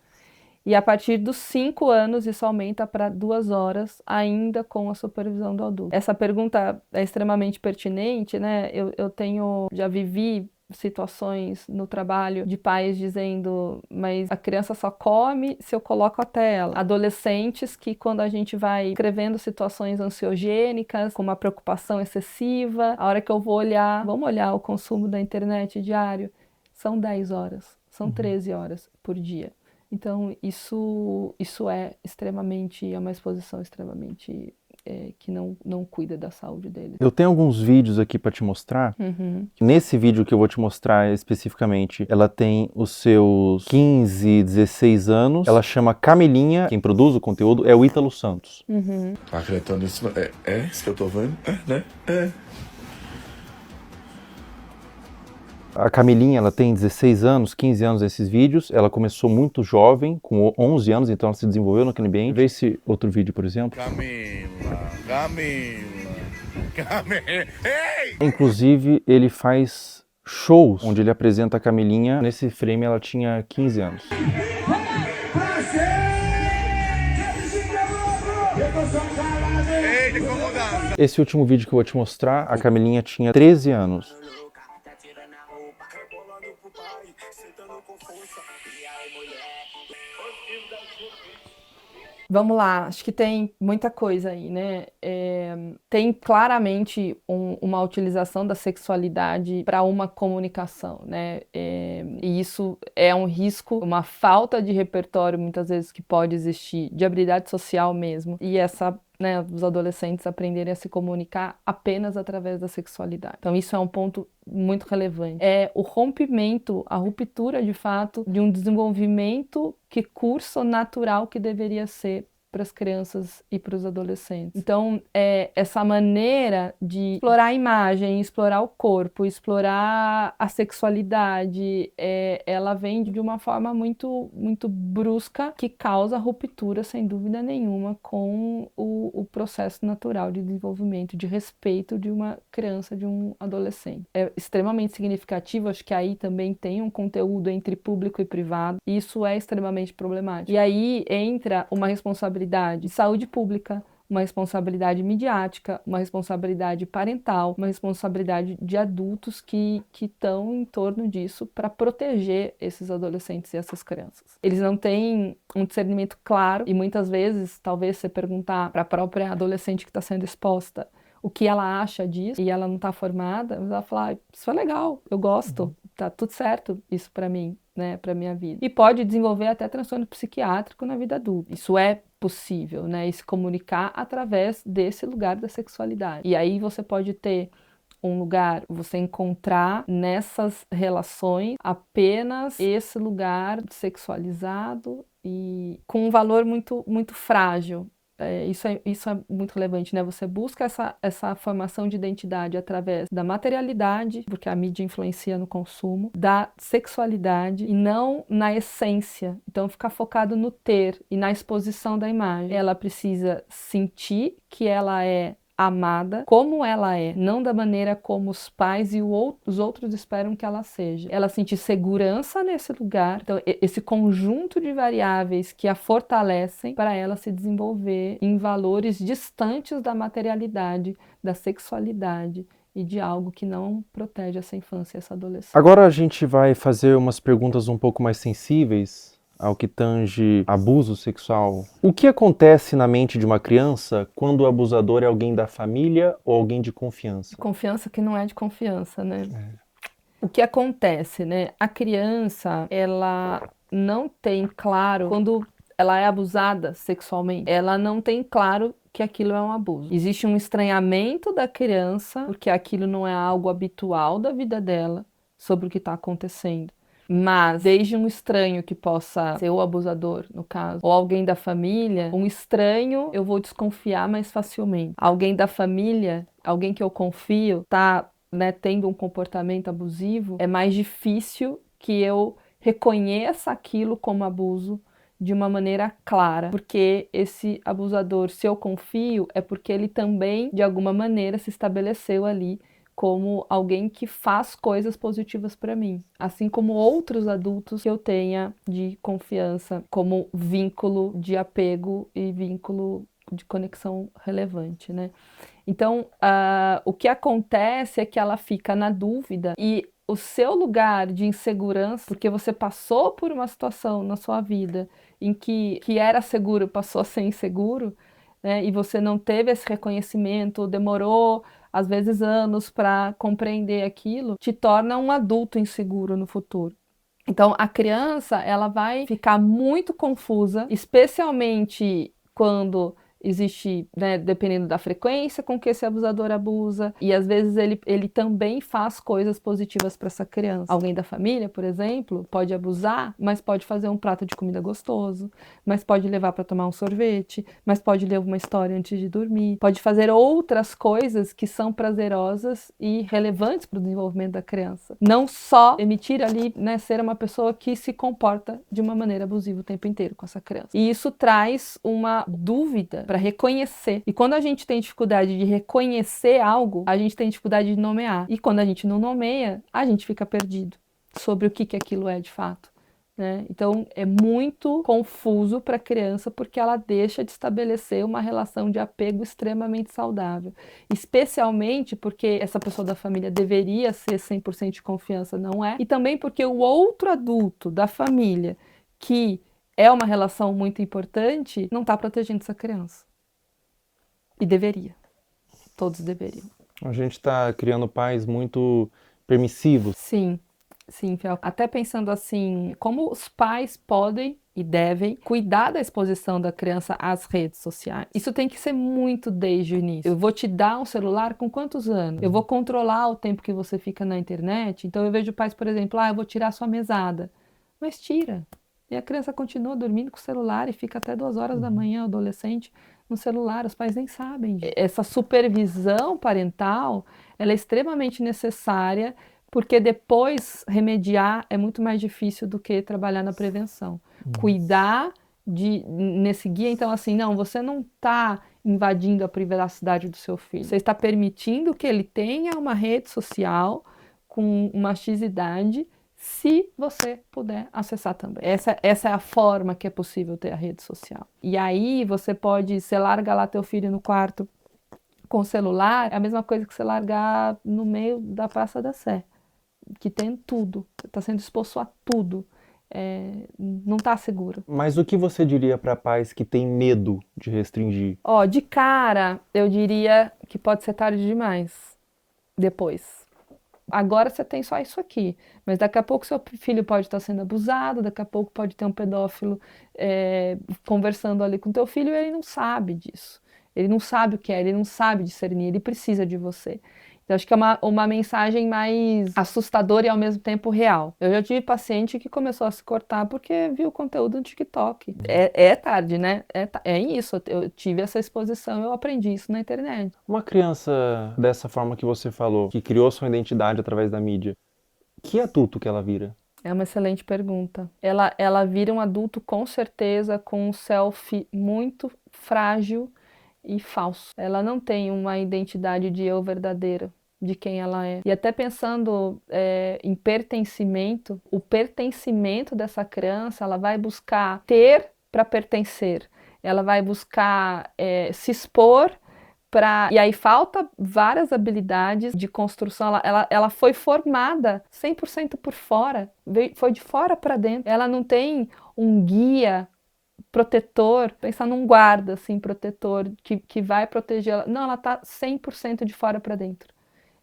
E a partir dos 5 anos, isso aumenta para 2 horas, ainda com a supervisão do adulto. Essa pergunta é extremamente pertinente, né? Já vivi situações no trabalho de pais dizendo, mas a criança só come se eu coloco a tela. Adolescentes que, quando a gente vai escrevendo situações ansiogênicas, com uma preocupação excessiva, a hora que eu vou olhar, vamos olhar o consumo da internet diário, são 10 horas. São 13 horas por dia. Então, isso é uma exposição extremamente que não cuida da saúde deles. Eu tenho alguns vídeos aqui para te mostrar. Nesse vídeo que eu vou te mostrar especificamente, ela tem os seus 15, 16 anos. Ela chama Camilinha. Quem produz o conteúdo é o Ítalo Santos. Tá acreditando nisso? É isso que eu tô vendo? Né? A Camilinha, ela tem 16 anos, 15 anos nesses vídeos. Ela começou muito jovem, com 11 anos, então ela se desenvolveu naquele ambiente. Vê esse outro vídeo, por exemplo. Camila. Ei! Inclusive, ele faz shows onde ele apresenta a Camilinha. Nesse frame, ela tinha 15 anos. Esse último vídeo que eu vou te mostrar, a Camilinha tinha 13 anos. Vamos lá, acho que tem muita coisa aí, né? Tem claramente uma utilização da sexualidade para uma comunicação, né? E isso é um risco, uma falta de repertório, muitas vezes, que pode existir, de habilidade social mesmo. E os adolescentes aprenderem a se comunicar apenas através da sexualidade. Então isso é um ponto muito relevante. É o rompimento, a ruptura de fato de um desenvolvimento que curso natural que deveria ser para as crianças e para os adolescentes. Então, essa maneira de explorar a imagem, explorar o corpo, explorar a sexualidade, ela vem de uma forma muito, muito brusca, que causa ruptura, sem dúvida nenhuma, com o processo natural de desenvolvimento, de respeito de uma criança, de um adolescente. É extremamente significativo, acho que aí também tem um conteúdo entre público e privado, e isso é extremamente problemático. E aí entra uma responsabilidade de saúde pública, uma responsabilidade midiática, uma responsabilidade parental, uma responsabilidade de adultos que estão em torno disso para proteger esses adolescentes e essas crianças. Eles não têm um discernimento claro e muitas vezes, talvez você perguntar para a própria adolescente que está sendo exposta o que ela acha disso e ela não está formada, ela vai falar, isso é legal, eu gosto, tá tudo certo isso para mim, né, para minha vida. E pode desenvolver até transtorno psiquiátrico na vida adulta. Isso é possível, né, e se comunicar através desse lugar da sexualidade. E aí você pode ter um lugar, você encontrar nessas relações apenas esse lugar sexualizado e com um valor muito, muito frágil. Isso é muito relevante, né? Você busca essa formação de identidade através da materialidade, porque a mídia influencia no consumo, da sexualidade e não na essência. Então, ficar focado no ter e na exposição da imagem. Ela precisa sentir que ela é amada como ela é, não da maneira como os pais e os outros esperam que ela seja. Ela sentir segurança nesse lugar, então esse conjunto de variáveis que a fortalecem para ela se desenvolver em valores distantes da materialidade, da sexualidade e de algo que não protege essa infância e essa adolescência. Agora a gente vai fazer umas perguntas um pouco mais sensíveis ao que tange abuso sexual. O que acontece na mente de uma criança quando o abusador é alguém da família ou alguém de confiança? Confiança que não é de confiança, né? O que acontece, né? A criança, ela não tem claro, quando ela é abusada sexualmente, ela não tem claro que aquilo é um abuso. Existe um estranhamento da criança, porque aquilo não é algo habitual da vida dela, sobre o que está acontecendo. Mas, desde um estranho que possa ser o abusador, no caso, ou alguém da família, um estranho eu vou desconfiar mais facilmente. Alguém da família, alguém que eu confio, tá, né, tendo um comportamento abusivo, é mais difícil que eu reconheça aquilo como abuso de uma maneira clara. Porque esse abusador, se eu confio, é porque ele também, de alguma maneira, se estabeleceu ali como alguém que faz coisas positivas para mim, assim como outros adultos que eu tenha de confiança, como vínculo de apego e vínculo de conexão relevante, né? Então, o que acontece é que ela fica na dúvida e o seu lugar de insegurança, porque você passou por uma situação na sua vida em que era seguro passou a ser inseguro, né? E você não teve esse reconhecimento, demorou às vezes anos para compreender aquilo, te torna um adulto inseguro no futuro. Então a criança, ela vai ficar muito confusa, especialmente quando existe, né, dependendo da frequência com que esse abusador abusa, e às vezes ele também faz coisas positivas para essa criança. Alguém da família, por exemplo, pode abusar, mas pode fazer um prato de comida gostoso, mas pode levar para tomar um sorvete, mas pode ler uma história antes de dormir, pode fazer outras coisas que são prazerosas e relevantes para o desenvolvimento da criança. Não só emitir ali, né, ser uma pessoa que se comporta de uma maneira abusiva o tempo inteiro com essa criança. E isso traz uma dúvida para reconhecer. E quando a gente tem dificuldade de reconhecer algo, a gente tem dificuldade de nomear. E quando a gente não nomeia, a gente fica perdido sobre o que aquilo é de fato, né? Então é muito confuso para a criança porque ela deixa de estabelecer uma relação de apego extremamente saudável. Especialmente porque essa pessoa da família deveria ser 100% de confiança, não é? E também porque o outro adulto da família, que é uma relação muito importante, não está protegendo essa criança. E deveria. Todos deveriam. A gente está criando pais muito permissivos. Sim, sim, Fel. Até pensando assim, como os pais podem e devem cuidar da exposição da criança às redes sociais. Isso tem que ser muito desde o início. Eu vou te dar um celular com quantos anos? Eu vou controlar o tempo que você fica na internet. Então eu vejo pais, por exemplo, eu vou tirar sua mesada. Mas tira. E a criança continua dormindo com o celular e fica até 2 horas da manhã, adolescente, no celular. Os pais nem sabem disso. Essa supervisão parental, ela é extremamente necessária, porque depois remediar é muito mais difícil do que trabalhar na prevenção. Cuidar nesse guia, então assim, não, você não está invadindo a privacidade do seu filho. Você está permitindo que ele tenha uma rede social com uma X-idade, se você puder acessar também. Essa é a forma que é possível ter a rede social. E aí você larga lá teu filho no quarto com o celular, é a mesma coisa que você largar no meio da Praça da Sé, que tem tudo, você está sendo exposto a tudo, não está seguro. Mas o que você diria para pais que têm medo de restringir? De cara, eu diria que pode ser tarde demais, depois. Agora você tem só isso aqui, mas daqui a pouco seu filho pode estar sendo abusado, daqui a pouco pode ter um pedófilo conversando ali com teu filho e ele não sabe disso. Ele não sabe o que é, ele não sabe discernir, ele precisa de você. Então, acho que é uma mensagem mais assustadora e ao mesmo tempo real. Eu já tive paciente que começou a se cortar porque viu conteúdo no TikTok. É tarde, né? É isso, eu tive essa exposição, eu aprendi isso na internet. Uma criança dessa forma que você falou, que criou sua identidade através da mídia, que adulto que ela vira? É uma excelente pergunta. Ela vira um adulto com certeza com um self muito frágil e falso. Ela não tem uma identidade de eu verdadeira, de quem ela é. E até pensando em pertencimento, o pertencimento dessa criança, ela vai buscar ter para pertencer. Ela vai buscar se expor para... E aí falta várias habilidades de construção. Ela foi formada 100% por fora, foi de fora para dentro. Ela não tem um guia protetor, pensar num guarda, assim, protetor, que vai proteger ela. Não, ela tá 100% de fora para dentro.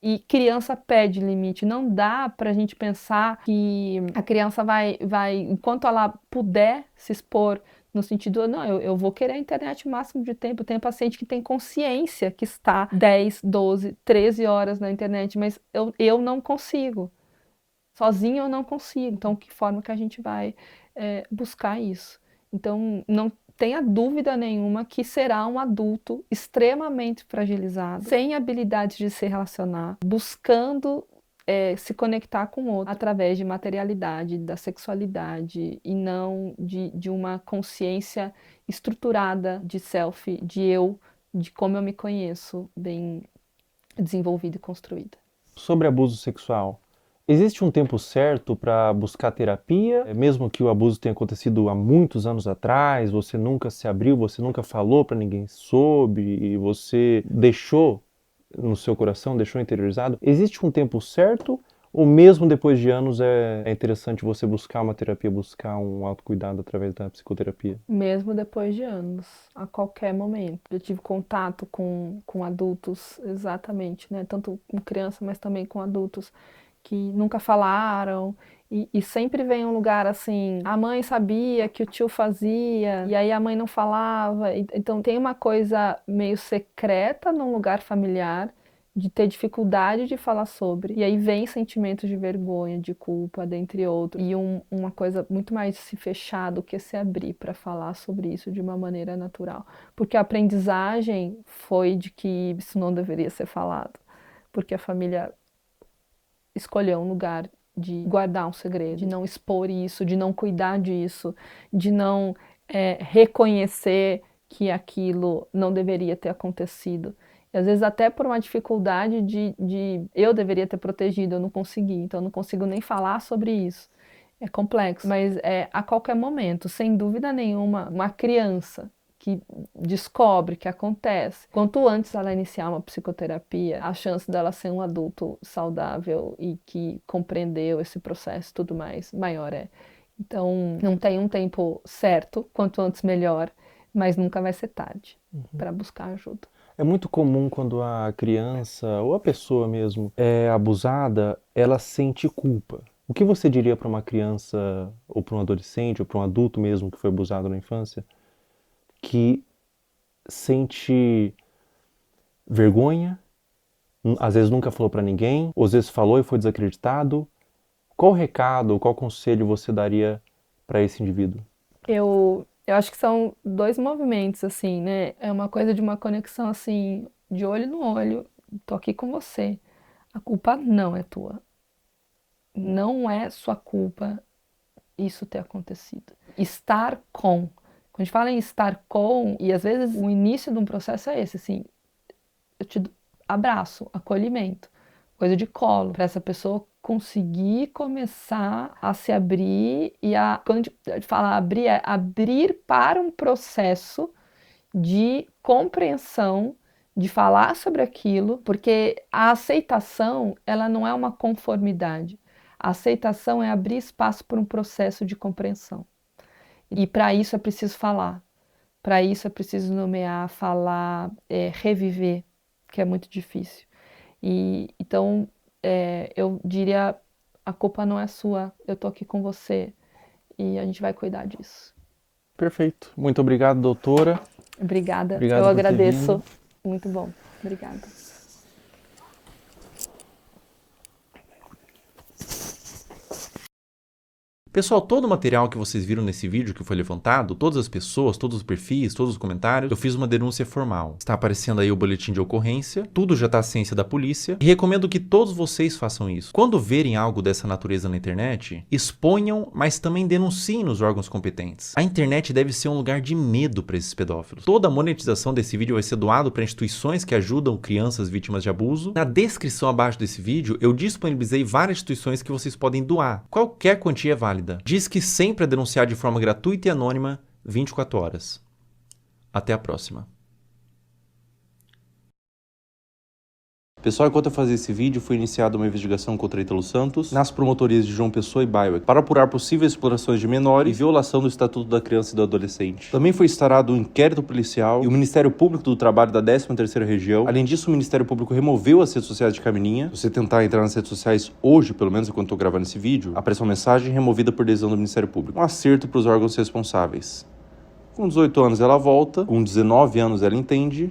E criança pede limite. Não dá pra gente pensar que a criança vai enquanto ela puder se expor, no sentido, não, eu vou querer a internet o máximo de tempo. Tem paciente que tem consciência que está 10, 12, 13 horas na internet, mas eu não consigo. Sozinho eu não consigo. Então, que forma que a gente vai buscar isso? Então, não tenha dúvida nenhuma que será um adulto extremamente fragilizado, sem habilidades de se relacionar, buscando se conectar com o outro através de materialidade, da sexualidade e não de uma consciência estruturada de self, de eu, de como eu me conheço, bem desenvolvida e construída. Sobre abuso sexual, existe um tempo certo para buscar terapia? Mesmo que o abuso tenha acontecido há muitos anos atrás, você nunca se abriu, você nunca falou para ninguém soube, e você deixou no seu coração, deixou interiorizado. Existe um tempo certo? Ou mesmo depois de anos é interessante você buscar uma terapia, buscar um autocuidado através da psicoterapia? Mesmo depois de anos, a qualquer momento. Eu tive contato com adultos, exatamente, né? Tanto com criança, mas também com adultos que nunca falaram E sempre vem um lugar assim, a mãe sabia que o tio fazia, e aí a mãe não falava. Então tem uma coisa meio secreta num lugar familiar, de ter dificuldade de falar sobre. E aí vem sentimentos de vergonha, de culpa, dentre outros. E uma coisa muito mais se fechar do que se abrir para falar sobre isso de uma maneira natural. Porque a aprendizagem foi de que isso não deveria ser falado. Porque a família escolheu um lugar de guardar um segredo, de não expor isso, de não cuidar disso, de não reconhecer que aquilo não deveria ter acontecido. E às vezes até por uma dificuldade de eu deveria ter protegido, eu não consegui, então eu não consigo nem falar sobre isso. É complexo, mas a qualquer momento, sem dúvida nenhuma, uma criança que descobre que acontece, quanto antes ela iniciar uma psicoterapia, a chance dela ser um adulto saudável e que compreendeu esse processo e tudo mais, maior é. Então, não tem um tempo certo, quanto antes melhor, mas nunca vai ser tarde para buscar ajuda. É muito comum quando a criança ou a pessoa mesmo é abusada, ela sente culpa. O que você diria para uma criança ou para um adolescente ou para um adulto mesmo que foi abusado na infância, que sente vergonha, às vezes nunca falou para ninguém, ou às vezes falou e foi desacreditado? Qual recado, qual conselho você daria para esse indivíduo? Eu acho que são dois movimentos, assim, né? É uma coisa de uma conexão, assim, de olho no olho. Tô aqui com você. A culpa não é tua. Não é sua culpa isso ter acontecido. Estar com. Quando a gente fala em estar com, e às vezes o início de um processo é esse, assim, eu te abraço, acolhimento, coisa de colo, para essa pessoa conseguir começar a se abrir e quando a gente fala abrir, é abrir para um processo de compreensão, de falar sobre aquilo, porque a aceitação, ela não é uma conformidade. A aceitação é abrir espaço para um processo de compreensão. E para isso é preciso falar, para isso é preciso nomear, falar, reviver, que é muito difícil. Então, eu diria, a culpa não é sua, eu tô aqui com você e a gente vai cuidar disso. Perfeito. Muito obrigado, doutora. Obrigada. Obrigado eu por ter agradeço. vindo. Muito bom. Obrigada. Pessoal, todo o material que vocês viram nesse vídeo que foi levantado, todas as pessoas, todos os perfis, todos os comentários, eu fiz uma denúncia formal. Está aparecendo aí o boletim de ocorrência, tudo já está à ciência da polícia e recomendo que todos vocês façam isso. Quando verem algo dessa natureza na internet, exponham, mas também denunciem nos órgãos competentes. A internet deve ser um lugar de medo para esses pedófilos. Toda a monetização desse vídeo vai ser doado para instituições que ajudam crianças vítimas de abuso. Na descrição abaixo desse vídeo, eu disponibilizei várias instituições que vocês podem doar. Qualquer quantia é válida. Diz que sempre a denunciar de forma gratuita e anônima 24 horas. Até a próxima. Pessoal, enquanto eu fazia esse vídeo, foi iniciada uma investigação contra Ítalo Santos nas promotorias de João Pessoa e Baiuec para apurar possíveis explorações de menores e violação do Estatuto da Criança e do Adolescente. Também foi instaurado um inquérito policial e o Ministério Público do Trabalho da 13ª Região. Além disso, o Ministério Público removeu as redes sociais de Carmeninha. Se você tentar entrar nas redes sociais hoje, pelo menos enquanto eu tô gravando esse vídeo, aparece uma mensagem removida por decisão do Ministério Público. Um acerto para os órgãos responsáveis. Com 18 anos ela volta, com 19 anos ela entende,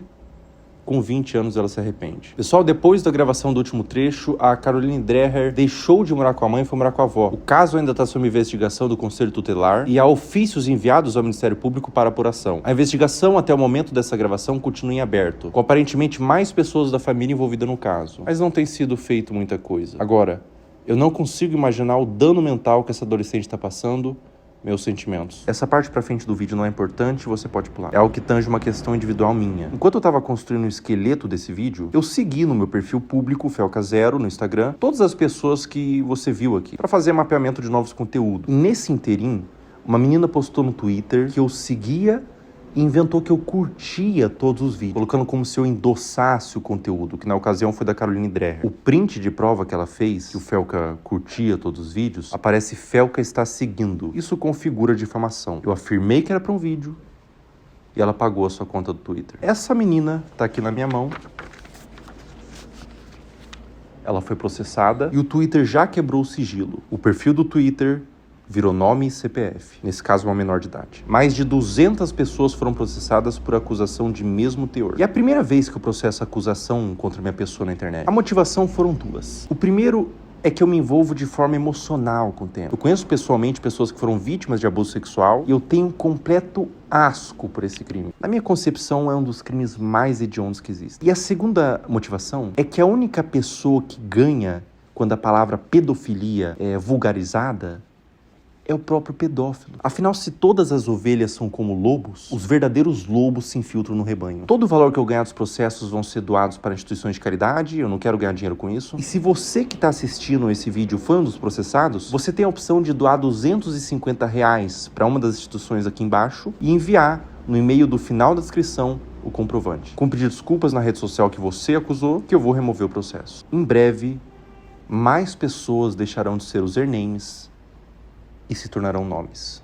com 20 anos ela se arrepende. Pessoal, depois da gravação do último trecho, a Caroline Dreher deixou de morar com a mãe e foi morar com a avó. O caso ainda está sob investigação do Conselho Tutelar e há ofícios enviados ao Ministério Público para apuração. A investigação até o momento dessa gravação continua em aberto, com aparentemente mais pessoas da família envolvidas no caso. Mas não tem sido feito muita coisa. Agora, eu não consigo imaginar o dano mental que essa adolescente está passando. Meus sentimentos. Essa parte pra frente do vídeo não é importante, você pode pular. É algo que tange uma questão individual minha. Enquanto eu tava construindo o esqueleto desse vídeo, eu segui no meu perfil público, Felca0, no Instagram, todas as pessoas que você viu aqui, pra fazer mapeamento de novos conteúdos. E nesse interim, uma menina postou no Twitter que eu seguia e inventou que eu curtia todos os vídeos, colocando como se eu endossasse o conteúdo, que na ocasião foi da Caroline Dreher. O print de prova que ela fez, que o Felca curtia todos os vídeos, aparece Felca está seguindo. Isso configura difamação. Eu afirmei que era para um vídeo e ela pagou a sua conta do Twitter. Essa menina tá aqui na minha mão. ela foi processada e o Twitter já quebrou o sigilo. O perfil do Twitter virou nome e CPF, nesse caso uma menor de idade. Mais de 200 pessoas foram processadas por acusação de mesmo teor. E é a primeira vez que eu processo acusação contra minha pessoa na internet. A motivação foram duas. O primeiro é que eu me envolvo de forma emocional com o tema. Eu conheço pessoalmente pessoas que foram vítimas de abuso sexual e eu tenho um completo asco por esse crime. Na minha concepção, é um dos crimes mais hediondos que existem. E a segunda motivação é que a única pessoa que ganha quando a palavra pedofilia é vulgarizada é o próprio pedófilo. Afinal, se todas as ovelhas são como lobos, os verdadeiros lobos se infiltram no rebanho. Todo o valor que eu ganhar dos processos vão ser doados para instituições de caridade, eu não quero ganhar dinheiro com isso. E se você que está assistindo esse vídeo foi um dos processados, você tem a opção de doar R$250 para uma das instituições aqui embaixo e enviar no e-mail do final da descrição o comprovante. Com pedir desculpas na rede social que você acusou, que eu vou remover o processo. Em breve, mais pessoas deixarão de ser usernames e se tornarão nomes.